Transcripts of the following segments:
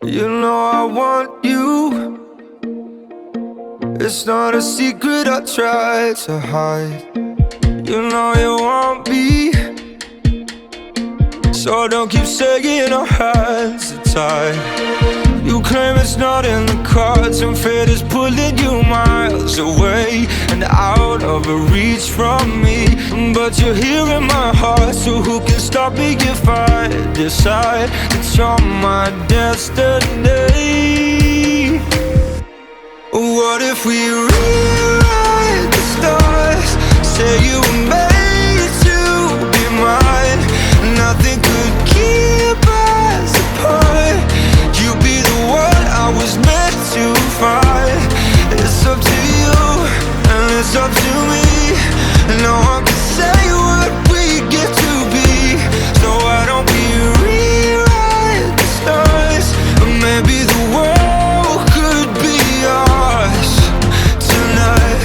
You know I want you. It's not a secret I try to hide. You know you want me, so don't keep saying our hands are tied. You claim it's not in the cards, and fate is pulling you miles away and out of reach from me. But you're here in my heart, so who can stop me if I decide that you're my destiny? What if we rewrite the stars? Say you were made to be mine. Nothing could keep us apart. You'd be the one I was meant to find. It's up to you, and it's up to me. No one can say what we get to be. So why don't we rewrite the stars? Or maybe the world could be ours tonight.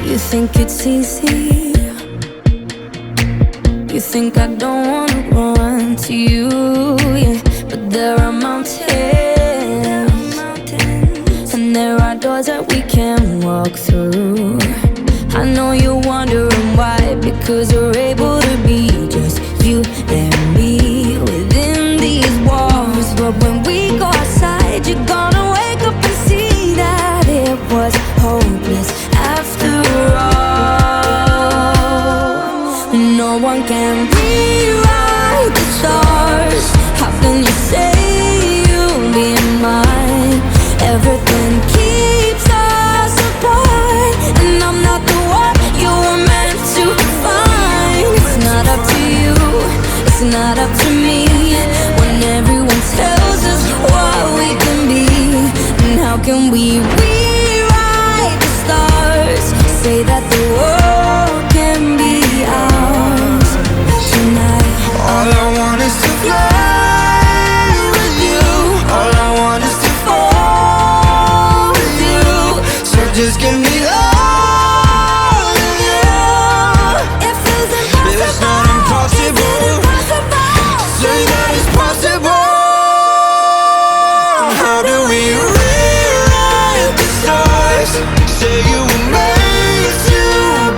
You think it's easy? You think I don't wanna run to you, yeah. But there are mountains, and there are doors that we can walk through. I know you're wondering why, because you're able to be just you and me within these walls. But when we go outside, you're gonna wake up and see that it was hopeless after all. No one can rewrite the stars. How can you say you'll be mine? Everything keeps us apart, and I'm not the one you were meant to find. It's not up to you, it's not up to me, when everyone tells us what we can be. And how can we rewrite the stars? Say that the world can be ours tonight. All I want is to fly with you. All I want is to fall with you. So just give me all of you. It feels impossible. It's not impossible. Say that it's possible. How do we rewrite the stars? Say you were made to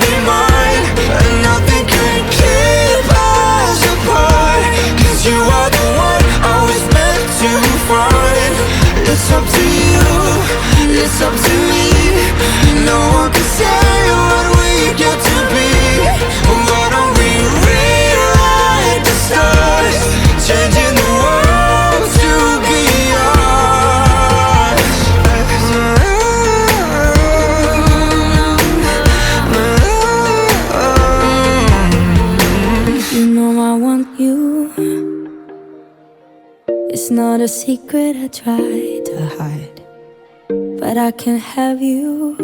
be mine, and nothing can keep us apart. 'Cause you are the one I was meant to find. It's up to you, it's up to me. No one can say what we get to be. Why don't we rewrite the stars? Changing the world to be ours. You know I want you. It's not a secret I try to hide, but I can't have you.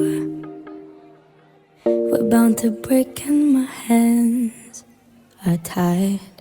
We're bound to break and my hands are tied.